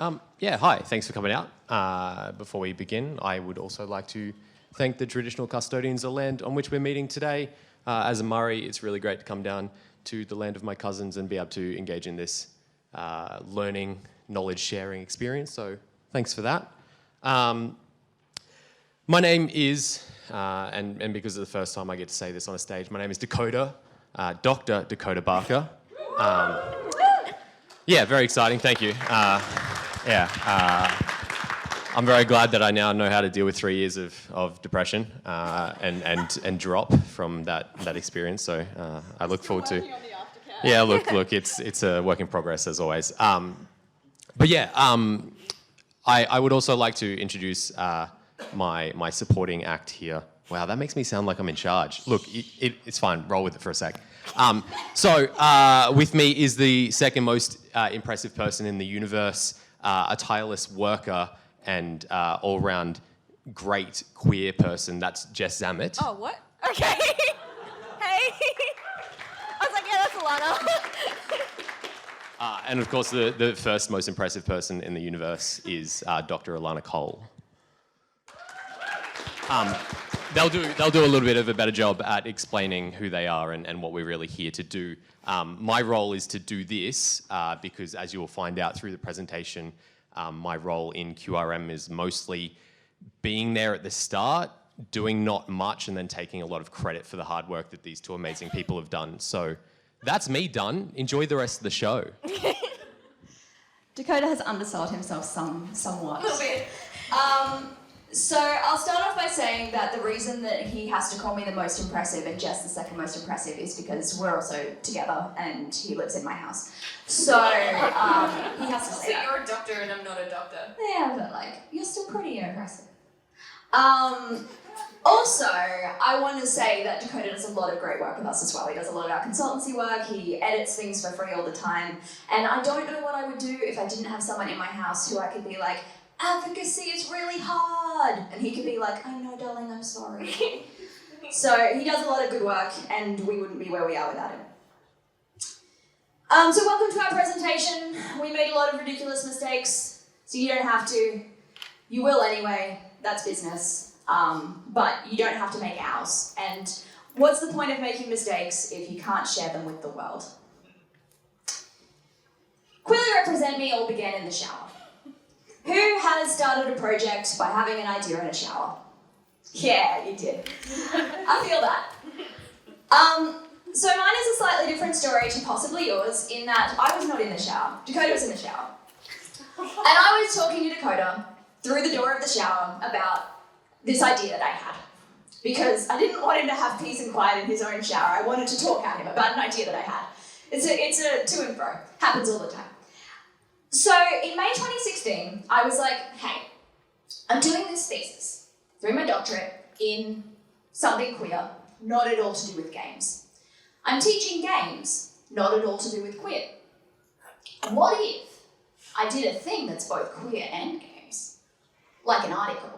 Hi, thanks for coming out. Before we begin, I would also like to thank the traditional custodians of the land on which we're meeting today. As a Murray, it's really great to come down to the land of my cousins and be able to engage in this learning, knowledge sharing experience, so thanks for that. My name is, and because it's the first time I get to say this on a stage, my name is Dakoda, Dr. Dakoda Barker. Yeah, very exciting, thank you. I'm very glad that I now know how to deal with 3 years of depression and drop from that experience. So I look forward to. Yeah, look, it's a work in progress as always. I would also like to introduce my supporting act here. Wow, that makes me sound like I'm in charge. Look, it's fine. Roll with it for a sec. With me is the second most impressive person in the universe, a tireless worker and all-round great queer person. That's Jess Zammit. Oh, what? Okay. Hey. I was like, yeah, that's Alayna. And of course, the first most impressive person in the universe is Dr. Alayna Cole. They'll do a little bit of a better job at explaining who they are and what we're really here to do. My role is to do this because, as you will find out through the presentation, my role in QRM is mostly being there at the start, doing not much, and then taking a lot of credit for the hard work that these two amazing people have done. So that's me done. Enjoy the rest of the show. Dakoda has undersold himself somewhat. A little bit. So I'll start off by saying that the reason that he has to call me the most impressive and Jess the second most impressive is because we're also together and he lives in my house. So he has to say that. You're a doctor and I'm not a doctor. Yeah, but you're still pretty impressive. Also, I want to say that Dakoda does a lot of great work with us as well. He does a lot of our consultancy work, he edits things for free all the time, and I don't know what I would do if I didn't have someone in my house who I could be like, advocacy is really hard, and he could be like, I know, darling, I'm sorry. So he does a lot of good work, and we wouldn't be where we are without him. So welcome to our presentation. We made a lot of ridiculous mistakes, so you don't have to. You will anyway, that's business. But you don't have to make ours. And what's the point of making mistakes if you can't share them with the world? Queerly Represent Me all began in the shower. Who has started a project by having an idea in a shower? Yeah, you did. I feel that. So mine is a slightly different story to possibly yours in that I was not in the shower. Dakoda was in the shower. And I was talking to Dakoda through the door of the shower about this idea that I had. Because I didn't want him to have peace and quiet in his own shower. I wanted to talk at him about an idea that I had. It's a to and fro. Happens all the time. So in May 2016, I was like, hey, I'm doing this thesis through my doctorate in something queer, not at all to do with games. I'm teaching games, not at all to do with queer. What if I did a thing that's both queer and games? Like an article.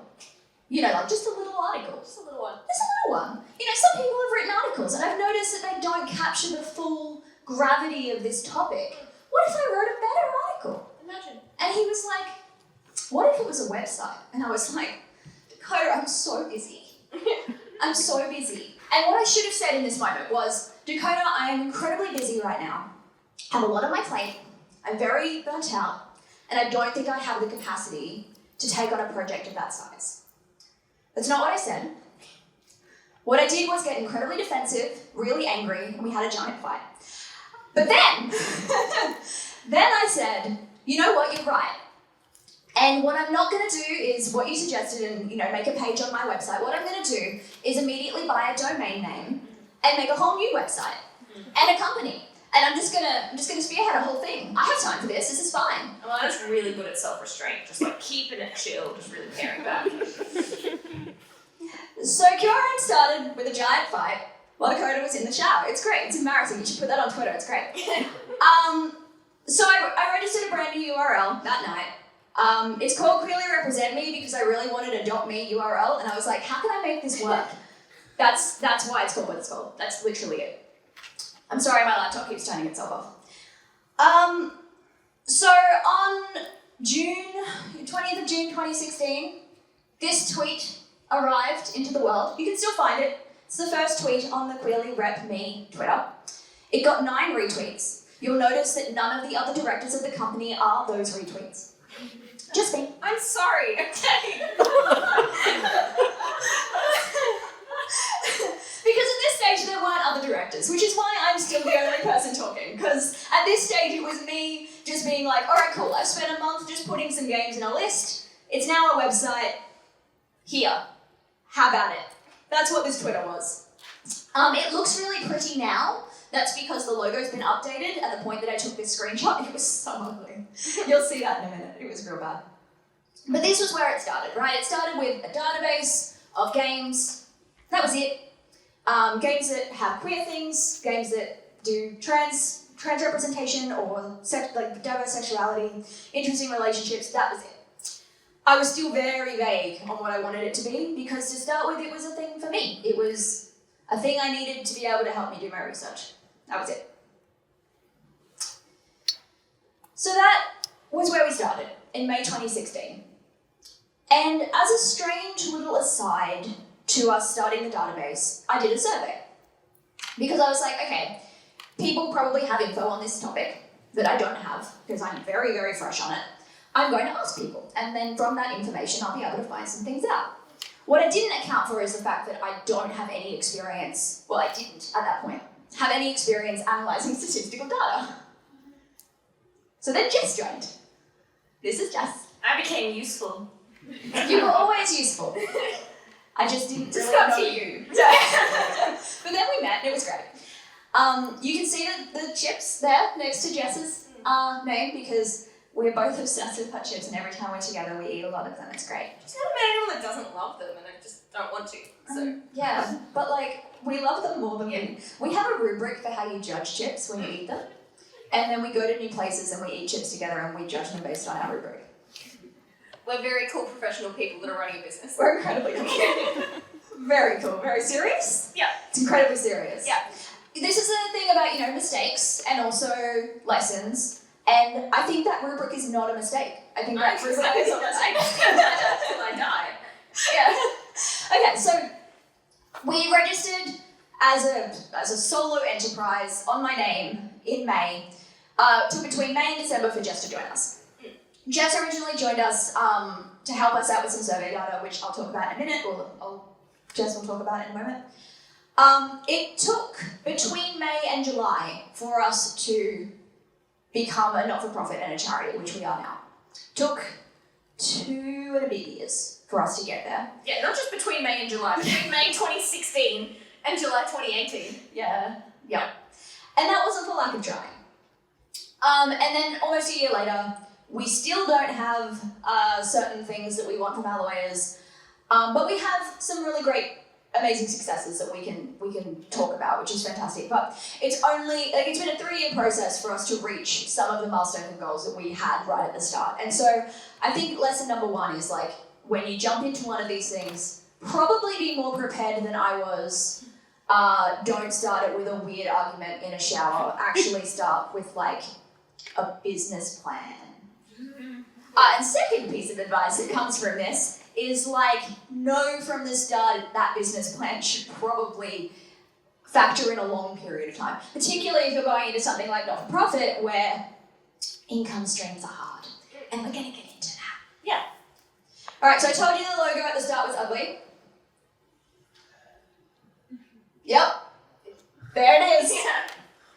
You know, like just a little article. Just a little one. Just a little one. You know, some people have written articles and I've noticed that they don't capture the full gravity of this topic. What if I wrote a better article? Imagine. And he was like, what if it was a website? And I was like, Dakoda, I'm so busy. I'm so busy. And what I should have said in this moment was, Dakoda, I am incredibly busy right now. I have a lot on my plate. I'm very burnt out. And I don't think I have the capacity to take on a project of that size. That's not what I said. What I did was get incredibly defensive, really angry, and we had a giant fight. But then I said, you know what, you're right. And what I'm not going to do is what you suggested and, make a page on my website. What I'm going to do is immediately buy a domain name and make a whole new website and a company. And I'm just gonna spearhead a whole thing. I have time for this. This is fine. Alayna's really good at self-restraint, just keeping it chill, just really paring back. So QRM started with a giant fight while Dakoda was in the shower. It's great. It's embarrassing. You should put that on Twitter. It's great. So I registered a brand new URL that night. It's called Queerly Represent Me because I really wanted a .me URL, and I was like, how can I make this work? That's why it's called what it's called. That's literally it. I'm sorry, my laptop keeps turning itself off. So on June June 2016, this tweet arrived into the world. You can still find it. It's the first tweet on the Queerly Rep Me Twitter. It got 9 retweets. You'll notice that none of the other directors of the company are those retweets. Just me. I'm sorry, okay. Because at this stage there weren't other directors, which is why I'm still the only person talking. Because at this stage it was me just being like, alright cool, I've spent a month just putting some games in a list. It's now a website. Here. How about it? That's what this Twitter was. It looks really pretty now. That's because the logo's been updated at the point that I took this screenshot. It was so ugly. You'll see that in a minute. It was real bad. But this was where it started, right? It started with a database of games. That was it. Games that have queer things, games that do trans representation or diverse sexuality, interesting relationships. That was it. I was still very vague on what I wanted it to be because to start with, it was a thing for me. It was a thing I needed to be able to help me do my research. That was it. So that was where we started in May 2016. And as a strange little aside to us starting the database, I did a survey. Because I was like, okay, people probably have info on this topic that I don't have, because I'm very, very fresh on it. I'm going to ask people, and then from that information, I'll be able to find some things out. What I didn't account for is the fact that I don't have any experience, well, I didn't at that point, have any experience analysing statistical data. So then Jess joined. This is Jess. I became useful. You were always useful. I just didn't Just really got know to you. But then we met and it was great. You can see the chips there next to Jess's name because we're both obsessed with hot chips and every time we're together we eat a lot of them. It's great. Just haven't met anyone that doesn't love them and I just don't want to. So Yeah, but like we love them more than we have a rubric for how you judge chips when you eat them. And then we go to new places and we eat chips together and we judge them based on our rubric. we're very cool professional people that are running a business. We're incredibly cool. Very cool. Very serious? Yeah. It's incredibly serious. Yeah. This is the thing about, mistakes and also lessons. And I think that rubric is not a mistake. I think that rubric is a lesson. Until I die. Yeah. Okay, so we registered as a solo enterprise on my name in May. Took between May and December for Jess to join us. Jess originally joined us to help us out with some survey data, which I'll talk about in a minute, or Jess will talk about in a moment. It took between May and July for us to become a not-for-profit and a charity, which we are now. Took 2.5 years for us to get there. Yeah, not just between May and July, between May 2016 and July 2018. Yeah. And that wasn't for lack of trying. And then almost a year later, we still don't have certain things that we want from our lawyers, but we have some really great, amazing successes that we can talk about, which is fantastic. But it's been a 3-year process for us to reach some of the milestones and goals that we had right at the start. And so I think lesson number 1 is when you jump into one of these things, probably be more prepared than I was. Don't start it with a weird argument in a shower. Actually start with a business plan. And second piece of advice that comes from this is know from the start that business plan should probably factor in a long period of time, particularly if you're going into something like not-for-profit where income streams are hard. And we're going to get into that. Yeah. All right, so I told you the logo at the start was ugly. Yep. There it is. Yeah.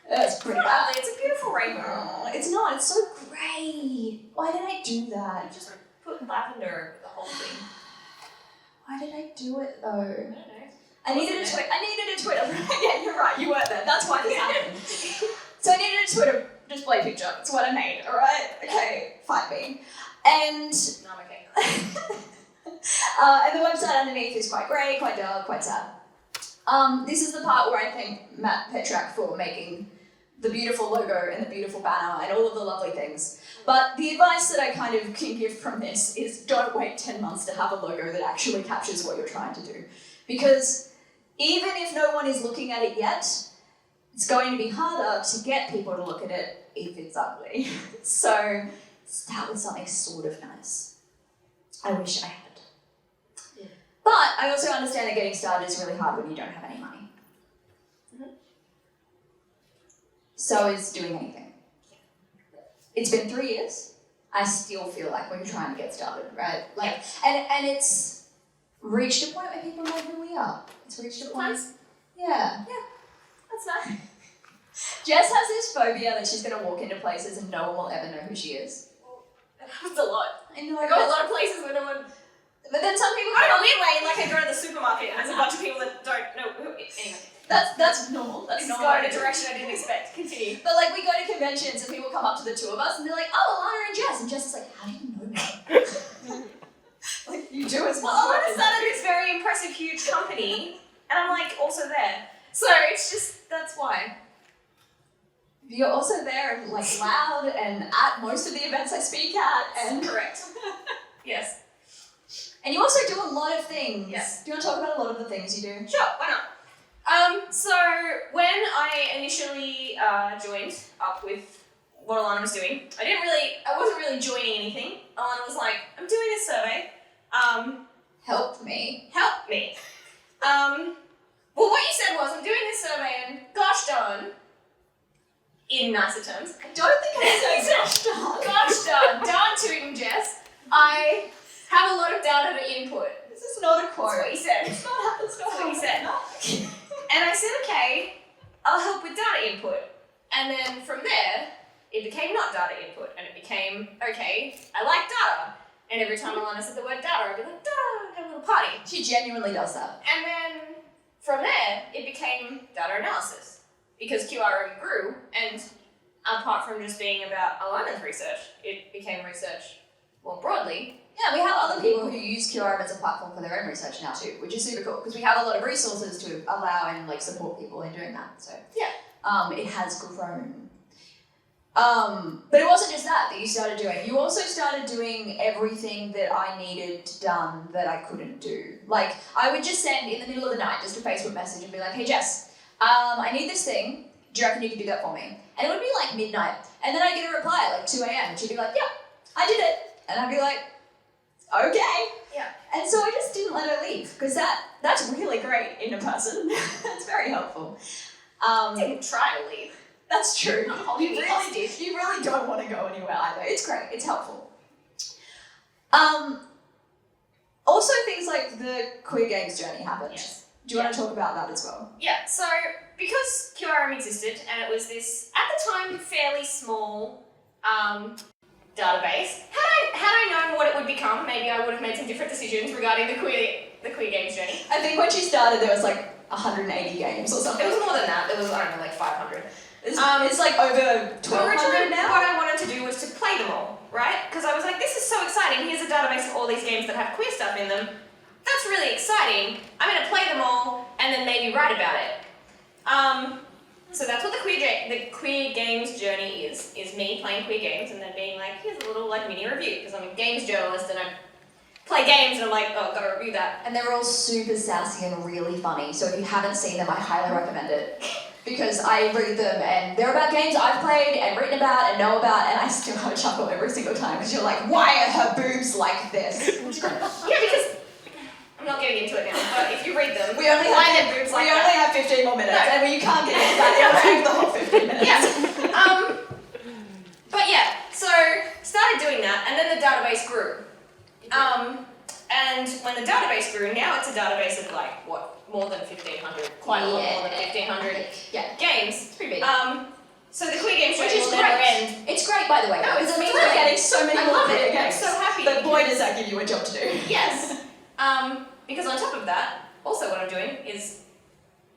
That's pretty bad. It's a beautiful rainbow. Oh, it's not. It's so grey. Why did I do that? Just put lavender the whole thing. Why did I do it though? I don't know. I needed a Twitter. Yeah, you're right. You weren't there. That's why this happened. So I needed a Twitter display picture. That's what I made. All right. Okay. Fight me. And No, I'm okay. and the website underneath is quite grey, quite dark, quite sad. This is the part where I thank Matt Petrak for making the beautiful logo and the beautiful banner and all of the lovely things. But the advice that I kind of can give from this is don't wait 10 months to have a logo that actually captures what you're trying to do. Because even if no one is looking at it yet, it's going to be harder to get people to look at it if it's ugly. So start with something sort of nice. I wish I had. But I also understand that getting started is really hard when you don't have any money. So is doing anything. It's been 3 years. I still feel like we're trying to get started, right? Like, and it's reached a point where people know who we are. It's reached a point. Yeah. That's nice. Jess has this phobia that she's going to walk into places and no one will ever know who she is. It happens a lot. I know. I go a lot of places where no one... But then some people... I don't know, weird way, like I go to the supermarket and there's a bunch of people that don't know who... Anyway. That's normal. That's This is normal. going in a direction I didn't expect. Continue. But like we go to conventions and people come up to the two of us and they're like, "Oh, Alayna and Jess," and Jess is like, "How do you know me?" Like you do as Well, much. Alayna started this very impressive, huge company, and I'm like also there. So it's just, that's why. You're also there and like loud and at most of the events I speak at, and Correct. Yes. and you also do a lot of things. Yes. Do you want to talk about a lot of the things you do? Sure, why not? So when I initially joined up with what Alayna was doing, I wasn't really joining anything. Alayna was like, "I'm doing this survey. Help me. Help me." Well, what you said was, "I'm doing this survey, and gosh darn," in nicer terms. I don't think I'm saying gosh darn. Gosh darn tootin', Jess. I have a lot of data to input. This is not a quote. That's what you said. It's not. It's not That's what you said. said. And I said, okay, I'll help with data input. And then from there, it became not data input, and it became, okay, I like data. And every time Alayna said the word data, I'd be like, data, have a little party. She genuinely does that. And then from there, it became data analysis. Because QRM grew, and apart from just being about Alayna's research, it became research more broadly. Yeah, we have other people who use QRM as a platform for their own research now too, which is super cool because we have a lot of resources to allow and like support people in doing that. So Yeah. It has grown. But it wasn't just that you started doing. You also started doing everything that I needed done that I couldn't do. Like I would just send in the middle of the night just a Facebook message and be like, "Hey Jess, I need this thing. Do you reckon you can do that for me?" And it would be like midnight, and then I get a reply at like 2 a.m. and she'd be like, "Yeah, I did it," and I'd be like, "Okay." Yeah. And so I just didn't let her leave because that's really great in a person. That's very helpful. I didn't try to leave. That's true. holding me hostage. You really don't want to go anywhere either. It's great. It's helpful. Also, things like the Queer Games journey happened. Yes. Do you want to talk about that as well? Yeah, so because QRM existed, and it was this, at the time, fairly small database, had I known what it would become, maybe I would have made some different decisions regarding the queer games journey. I think when she started, there was like 180 games or something. It was more than that. There was, I don't know, like 500. It's like over 1,200 Originally, now. what I wanted to do was to play them all, right? Because I was like, this is so exciting. Here's a database of all these games that have queer stuff in them. That's really exciting. I'm going to play them all and then maybe write about it. So that's what the queer games journey is me playing queer games and then being like, here's a little like mini review, because I'm a games journalist and I play games and I'm like, oh, gotta review that. And they're all super sassy and really funny, so if you haven't seen them, I highly recommend it. Because I read them and they're about games I've played and written about and know about, and I still have a chuckle every single time because you're like, why are her boobs like this? It's great. Yeah, because I'm not getting into it now, but if you read them, We only why have, their boobs we like only that? have 15 more minutes, No. and you can't get into that. It'll take the whole 15 minutes. Yes. But yeah, so started doing that, and then the database grew. And when the database grew, now it's a database of like, what, more than 1,500, quite a lot more than 1,500 Yeah. games. It's pretty big. So the queer games Which journey is will never great. end. It's great, by the way, No, because it's it means thrilling. we're getting so many I more love video it. I'm games. so happy. But boy, does that give you a job to do. Yes. Because on top of that, also what I'm doing is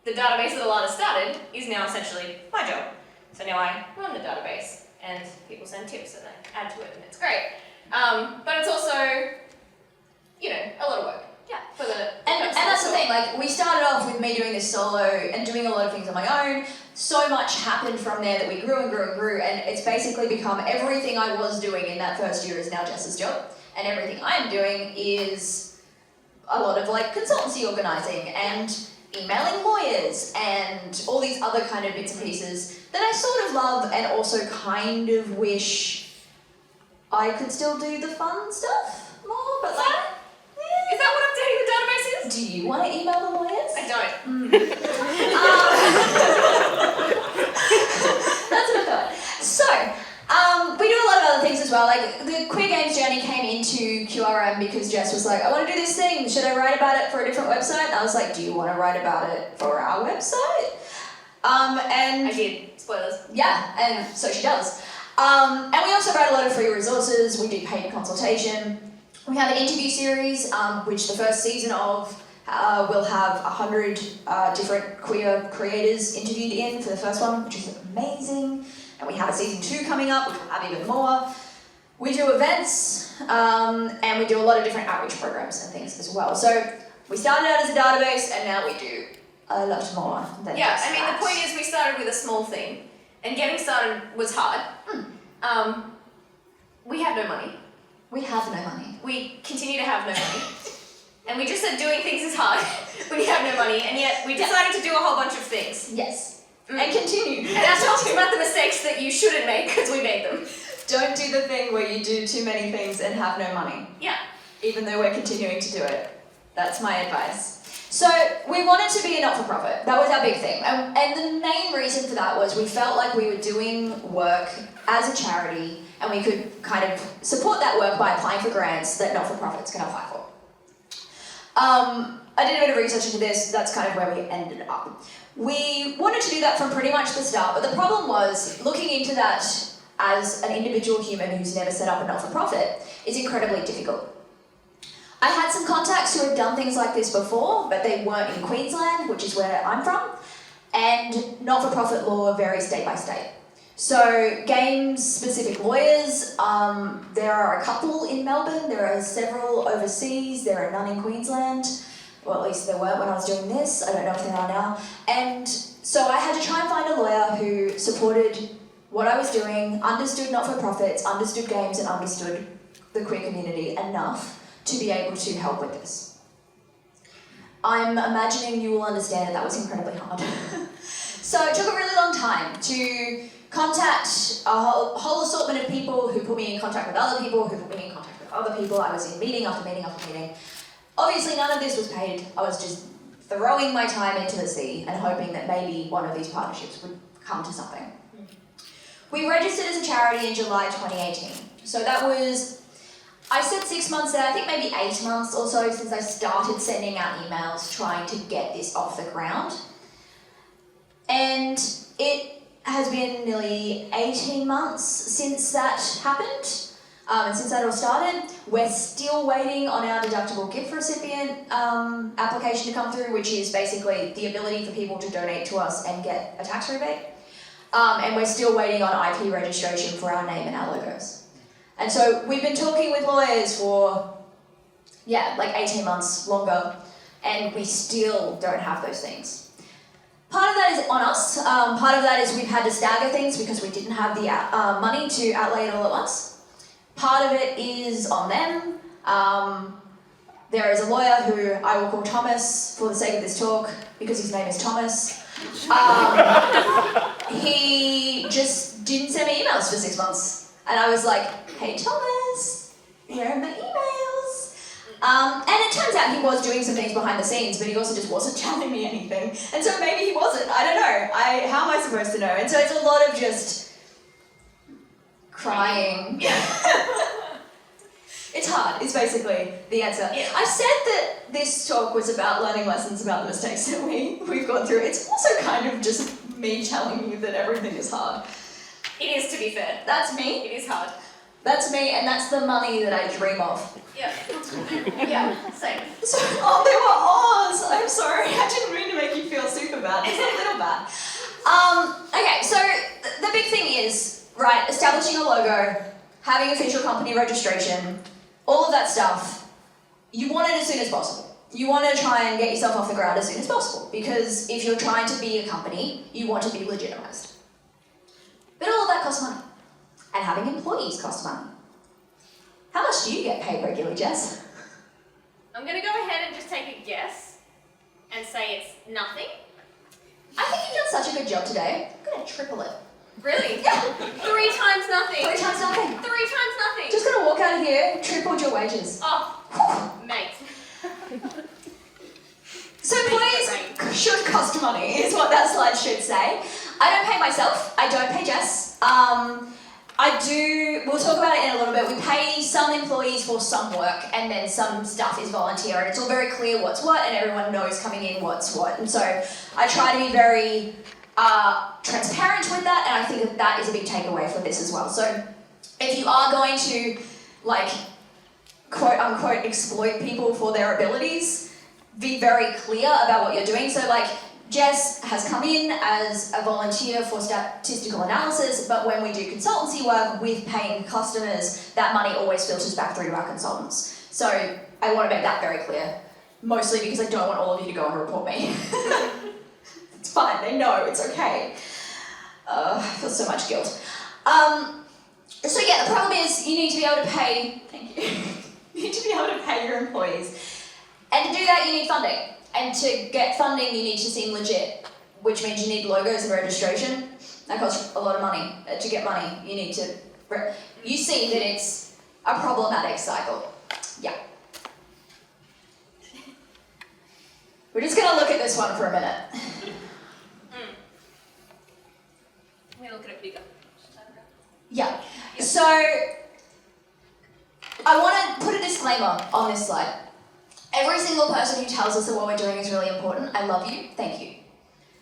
the database that Alayna started is now essentially my job. So now I run the database and people send tips and I add to it and it's great. But it's also, a lot of work. Yeah. For the And that's the thing, like, we started off with me doing this solo and doing a lot of things on my own. So much happened from there that we grew and grew and grew, and it's basically become everything I was doing in that first year is now Jess's job, and everything I'm doing is a lot of, like, consultancy organising and emailing lawyers and all these other kind of bits and pieces that I sort of love and also kind of wish I could still do the fun stuff. more, but like... Is that what updating the database is? Do you want to email the lawyers? I don't. That's what I thought. So, we do a lot of other things as well. Like, the Queer Games journey came into QRM because Jess was like, I want to do this thing. Should I write about it for a different website? And I was like, do you want to write about it for our website? And I did. Spoilers. yeah, and so she does. And we also write a lot of free resources. We do paid consultation. We have an interview series, which the first season of will have 100 different queer creators interviewed in for the first one, which is amazing. And we have a season 2 coming up, which will have even more. We do events, and we do a lot of different outreach programs and things as well. So we started out as a database, and now we do a lot more than Yeah, just I mean, that. the point is we started with a small thing, and getting started was hard. We had no money. We have no money. We continue to have no money. And we just said doing things is hard when you have no money, and yet we decided to do a whole bunch of things. Yes. And continue. And our talk is about the mistakes that you shouldn't make because we made them. Don't do the thing where you do too many things and have no money, Yeah. even though we're continuing to do it. That's my advice. So we wanted to be a not-for-profit. That was our big thing. And the main reason for that was we felt like we were doing work as a charity and we could kind of support that work by applying for grants that not-for-profits can apply for. I did a bit of research into this. That's kind of where we ended up. We wanted to do that from pretty much the start, but the problem was looking into that as an individual human who's never set up a not-for-profit is incredibly difficult. I had some contacts who had done things like this before, but they weren't in Queensland, which is where I'm from, and not-for-profit law varies state by state. So games-specific lawyers, there are a couple in Melbourne, there are several overseas, there are none in Queensland. Well, at least there weren't when I was doing this, I don't know if there are now. And so I had to try and find a lawyer who supported what I was doing, understood not-for-profits, understood games, and understood the queer community enough to be able to help with this. I'm imagining you will understand that was incredibly hard. So it took a really long time to contact a whole assortment of people who put me in contact with other people, who put me in contact with other people. I was in meeting after meeting after meeting. Obviously none of this was paid. I was just throwing my time into the sea and hoping that maybe one of these partnerships would come to something. We registered as a charity in July 2018. So that was, I said 6 months there, I think maybe 8 months or so since I started sending out emails trying to get this off the ground. And it has been nearly 18 months since that happened. And since that all started, we're still waiting on our deductible gift recipient application to come through, which is basically the ability for people to donate to us and get a tax rebate. And we're still waiting on IP registration for our name and our logos. And so we've been talking with lawyers for, like 18 months longer, and we still don't have those things. Part of that is on us. Part of that is we've had to stagger things because we didn't have the money to outlay it all at once. Part of it is on them. There is a lawyer who I will call Thomas for the sake of this talk because his name is Thomas. He just didn't send me emails for 6 months. And I was like, hey Thomas, here are my emails. And it turns out he was doing some things behind the scenes, but he also just wasn't telling me anything. And so maybe he wasn't, I don't know. How am I supposed to know? And so it's a lot of just crying. Yeah. It's hard, is basically the answer. Yeah. I said that this talk was about learning lessons about the mistakes that we've gone through. It's also kind of just me telling you that everything is hard. It is, to be fair. That's me. It is hard. That's me, and that's the money that I dream of. Yeah. Yeah, same. So, they were Oz! I'm sorry, I didn't mean to make you feel super bad. It's a little bad. Okay, so the big thing is, right, establishing a logo, having official company registration, all of that stuff, you want it as soon as possible. You want to try and get yourself off the ground as soon as possible, because if you're trying to be a company, you want to be legitimized. But all of that costs money. And having employees costs money. How much do you get paid regularly, Jess? I'm going to go ahead and just take a guess and say it's nothing. I think you've done such a good job today. I'm going to triple it. Really? Yeah. 3 times nothing. 3 times nothing. 3 times nothing. Just gonna walk out of here, tripled your wages. Oh, mate. So employees should cost money, is what that slide should say. I don't pay myself. I don't pay Jess. We'll talk about it in a little bit. We pay some employees for some work, and then some stuff is volunteer, and it's all very clear what's what, and everyone knows coming in what's what. And so I try to be very transparent with that, and I think that that is a big takeaway from this as well. So if you are going to, like, quote unquote, exploit people for their abilities, be very clear about what you're doing. So, like, Jess has come in as a volunteer for statistical analysis, but when we do consultancy work with paying customers, that money always filters back through to our consultants. So I want to make that very clear, mostly because I don't want all of you to go and report me. It's fine, they know, it's okay. I feel so much guilt. So yeah, the problem is you need to be able to pay, thank you, you need to be able to pay your employees. And to do that, you need funding. And to get funding, you need to seem legit, which means you need logos and registration. That costs a lot of money. To get money, you need to... You see that it's a problematic cycle. Yeah. We're just going to look at this one for a minute. We look at it bigger. Yeah. So, I want to put a disclaimer on this slide. Every single person who tells us that what we're doing is really important, I love you, thank you.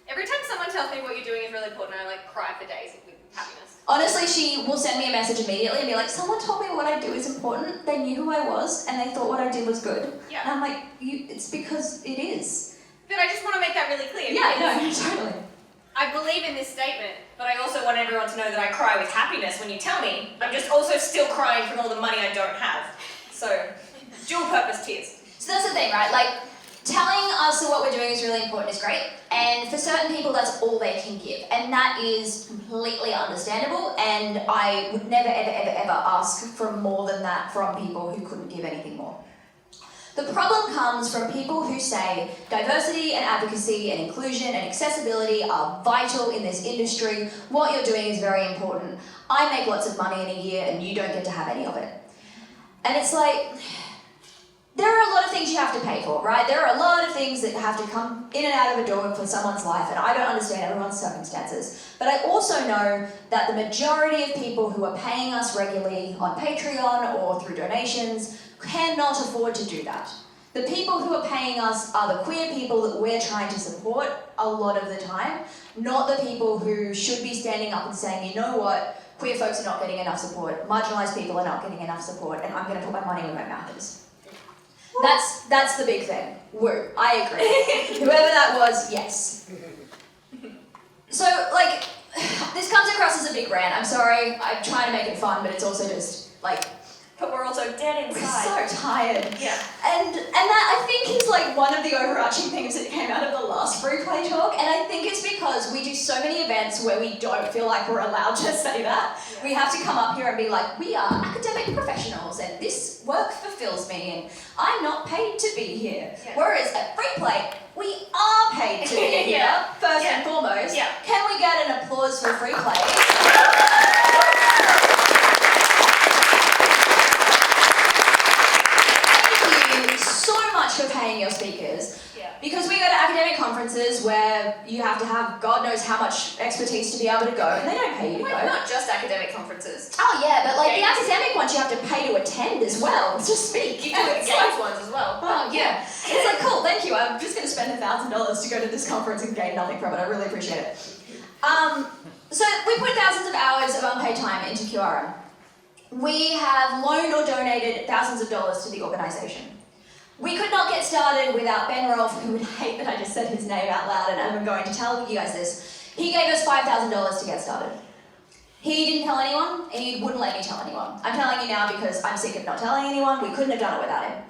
Every time someone tells me what you're doing is really important, I cry for days with happiness. Honestly, she will send me a message immediately and be like, someone told me what I do is important, they knew who I was, and they thought what I did was good. Yeah. And I'm like, it's because it is. But I just want to make that really clear. Yeah, no, totally. I believe in this statement, but I also want everyone to know that I cry with happiness when you tell me. I'm just also still crying from all the money I don't have. So, dual purpose tears. So that's the thing, right? Like, telling us that what we're doing is really important is great, and for certain people that's all they can give, and that is completely understandable, and I would never, ever, ever, ever ask for more than that from people who couldn't give anything more. The problem comes from people who say diversity and advocacy and inclusion and accessibility are vital in this industry, what you're doing is very important, I make lots of money in a year and you don't get to have any of it. And it's like... There are a lot of things you have to pay for, right? There are a lot of things that have to come in and out of a door for someone's life, and I don't understand everyone's circumstances. But I also know that the majority of people who are paying us regularly on Patreon or through donations cannot afford to do that. The people who are paying us are the queer people that we're trying to support a lot of the time, not the people who should be standing up and saying, you know what, queer folks are not getting enough support, marginalised people are not getting enough support, and I'm going to put my money where my mouth is. That's the big thing. Woo. I agree. Whoever that was, yes. So, like, this comes across as a big rant. I'm sorry. I'm trying to make it fun, but it's also just, like... But we're also dead inside. We're so tired. Yeah. And that, I think, is, like, one of the overarching things that came out of the last Freeplay talk, and I think it's because we do so many events where we don't feel like we're allowed to say that. Yeah. We have to come up here and be like, we are academic professionals, and this work fulfills me, and I'm not paid to be here. Yeah. Whereas at Freeplay, we are paid to be here, yeah. first and foremost. Yeah. Can we get an applause for Freeplay? For paying your speakers. Yeah. Because we go to academic conferences where you have to have God knows how much expertise to be able to go, and they don't pay you to go. Not just academic conferences. Oh yeah, but like the academic ones you have to pay to attend as well, to speak. You do the games ones as well. Oh yeah. It's like, cool, thank you. I'm just going to spend $1,000 to go to this conference and gain nothing from it. I really appreciate it. So we put thousands of hours of unpaid time into QRM. We have loaned or donated thousands of dollars to the organisation. We could not get started without Ben Rolfe, who would hate that I just said his name out loud, and I'm going to tell you guys this. He gave us $5,000 to get started. He didn't tell anyone, and he wouldn't let me tell anyone. I'm telling you now because I'm sick of not telling anyone. We couldn't have done it without him.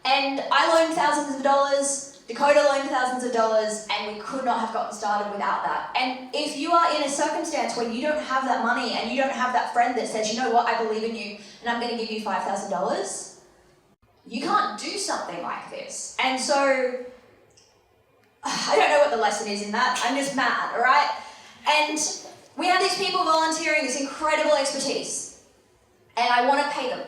And I loaned thousands of dollars, Dakoda loaned thousands of dollars, and we could not have gotten started without that. And if you are in a circumstance where you don't have that money and you don't have that friend that says, you know what, I believe in you, and I'm going to give you $5,000, you can't do something like this. And so, I don't know what the lesson is in that. I'm just mad, alright? And we have these people volunteering this incredible expertise, and I want to pay them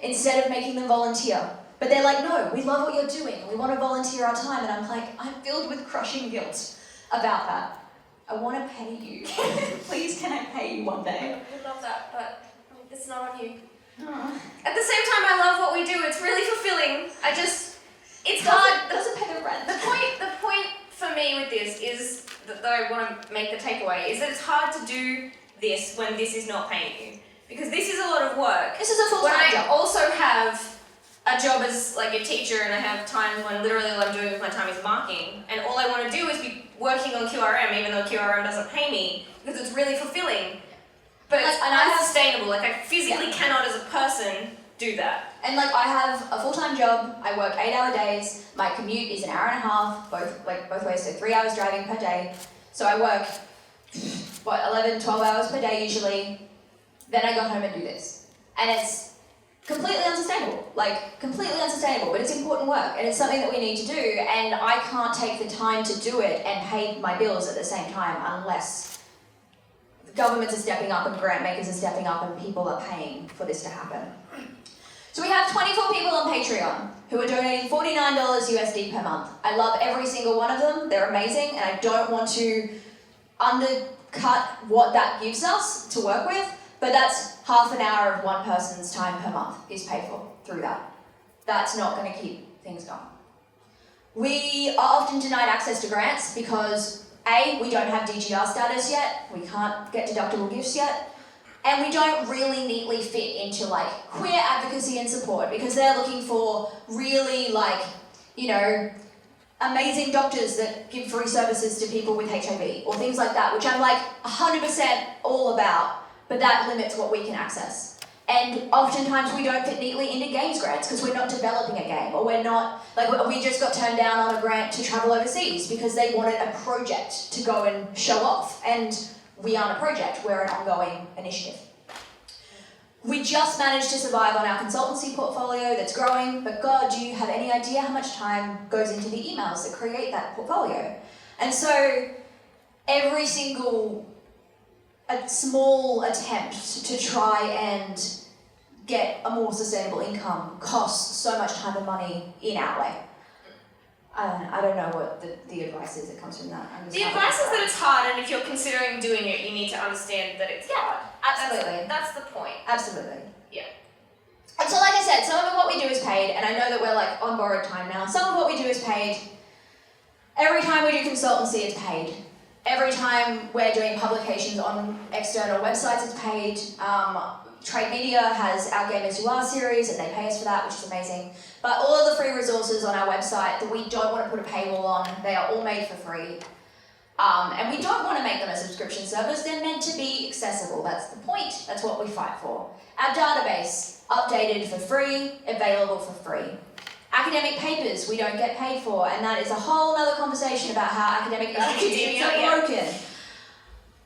instead of making them volunteer. But they're like, no, we love what you're doing, and we want to volunteer our time. And I'm like, I'm filled with crushing guilt about that. I want to pay you. Please, can I pay you one day? I love that, but it's not on you. At the same time, I love what we do. It's really fulfilling. It's hard. It doesn't pay the rent. The point for me with this is that I want to make the takeaway is that it's hard to do this when this is not paying you, because this is a lot of work. This is a full-time When I job. also have a job as like a teacher, and I have times when literally all I'm doing with my time is marking, and all I want to do is be working on QRM, even though QRM doesn't pay me, because it's really fulfilling. But it's unsustainable. Like, I physically cannot, as a person, do that. And like, I have a full-time job. I work 8-hour days. My commute is an hour and a half, both ways, so 3 hours driving per day. So I work 11, 12 hours per day usually. Then I go home and do this, and it's completely unsustainable. Like, completely unsustainable. But it's important work, and it's something that we need to do. And I can't take the time to do it and pay my bills at the same time unless governments are stepping up and grant makers are stepping up and people are paying for this to happen. So we have 24 people on Patreon who are donating $49 USD per month. I love every single one of them. They're amazing, and I don't want to undercut what that gives us to work with, but that's half an hour of one person's time per month is paid for through that. That's not going to keep things going. We are often denied access to grants because A, we don't have DGR status yet, we can't get deductible gifts yet, and we don't really neatly fit into like queer advocacy and support, because they're looking for really amazing doctors that give free services to people with HIV or things like that, which I'm like 100% all about, but that limits what we can access. And oftentimes we don't fit neatly into games grants because we're not developing a game, or we're not, we just got turned down on a grant to travel overseas because they wanted a project to go and show off, and we aren't a project, we're an ongoing initiative. We just managed to survive on our consultancy portfolio that's growing, but God, do you have any idea how much time goes into the emails that create that portfolio? And so every single small attempt to try and get a more sustainable income costs so much time and money in outlay. I don't know what the advice is that comes from that. The advice is that it's hard, and if you're considering doing it, you need to understand that it's hard. Absolutely. That's the point. Absolutely. Yeah. And so like I said, some of what we do is paid, and I know that we're like on borrowed time now. Some of what we do is paid. Every time we do consultancy, it's paid. Every time we're doing publications on external websites, it's paid. Trade Media has our Game As You Are series, and they pay us for that, which is amazing. But all of the free resources on our website that we don't want to put a paywall on, they are all made for free. And we don't want to make them a subscription service. They're meant to be accessible. That's the point. That's what we fight for. Our database, updated for free, available for free. Academic papers we don't get paid for, and that is a whole other conversation about how academic institutions are broken.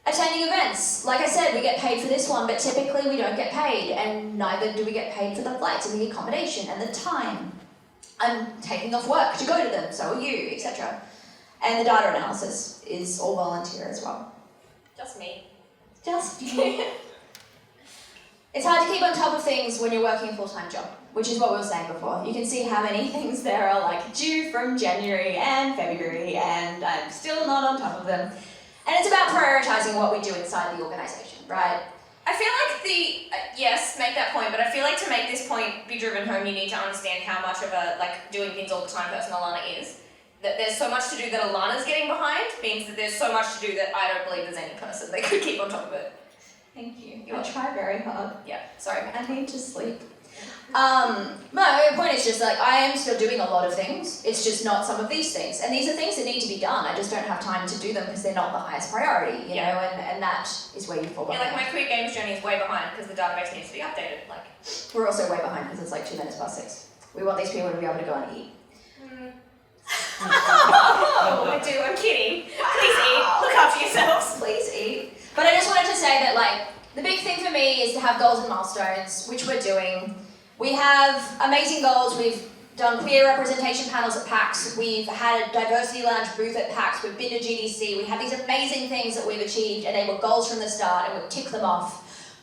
Attending events, like I said, we get paid for this one, but typically we don't get paid, and neither do we get paid for the flights and the accommodation and the time. I'm taking off work to go to them, so are you, etc. And the data analysis is all volunteer as well. Just me. Just you. It's hard to keep on top of things when you're working a full-time job, which is what we were saying before. You can see how many things there are like due from January and February, and I'm still not on top of them. And it's about prioritizing what we do inside the organisation, right? I feel like yes, make that point, but I feel like to make this point be driven home, you need to understand how much of a, doing things all the time person Alayna is. That there's so much to do that Alayna's getting behind means that there's so much to do that I don't believe there's any person that could keep on top of it. Thank you. I try very hard. Yeah, sorry. I need to sleep. My point is just I am still doing a lot of things. It's just not some of these things. And these are things that need to be done. I just don't have time to do them because they're not the highest priority, you know, and that is where you fall behind. Yeah, my queer games journey is way behind because the database needs to be updated. We're also way behind because it's 2 minutes past 6. We want these people to be able to go and eat. I do, I'm kidding. Please eat. Look after yourselves. Please eat. But I just wanted to say that the big thing for me is to have goals and milestones, which we're doing. We have amazing goals. We've done queer representation panels at PAX, we've had a diversity lounge booth at PAX, we've been to GDC, we have these amazing things that we've achieved and they were goals from the start and we've ticked them off.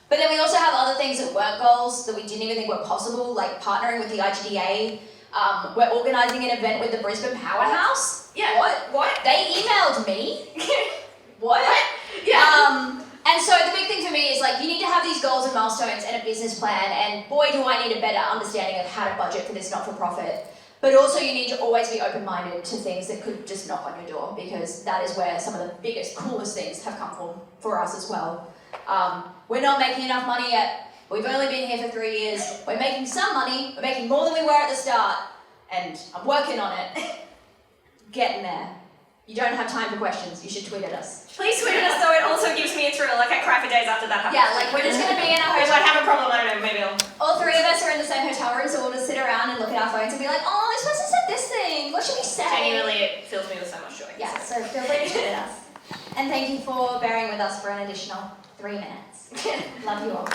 But then we also have other things that weren't goals that we didn't even think were possible, like partnering with the IGDA. We're organising an event with the Brisbane Powerhouse. Yeah. What? They emailed me. What? Yeah. And so the big thing for me is like you need to have these goals and milestones and a business plan, and boy do I need a better understanding of how to budget for this not-for-profit. But also you need to always be open-minded to things that could just knock on your door, because that is where some of the biggest, coolest things have come from for us as well. We're not making enough money yet. We've only been here for 3 years. We're making some money. We're making more than we were at the start, and I'm working on it. Getting there. You don't have time for questions. You should tweet at us. Please tweet at us, though. It also gives me a thrill. Like, I cry for days after that happens. Yeah, like we're just going to be in our If hotel. I have a problem, I don't know, maybe I'll... All 3 of us are in the same hotel room, so we'll just sit around and look at our phones and be like, oh, this person said this thing. What should we say? Genuinely, it fills me with so much joy. Yeah, so feel free to tweet at us. And thank you for bearing with us for an additional 3 minutes. Love you all.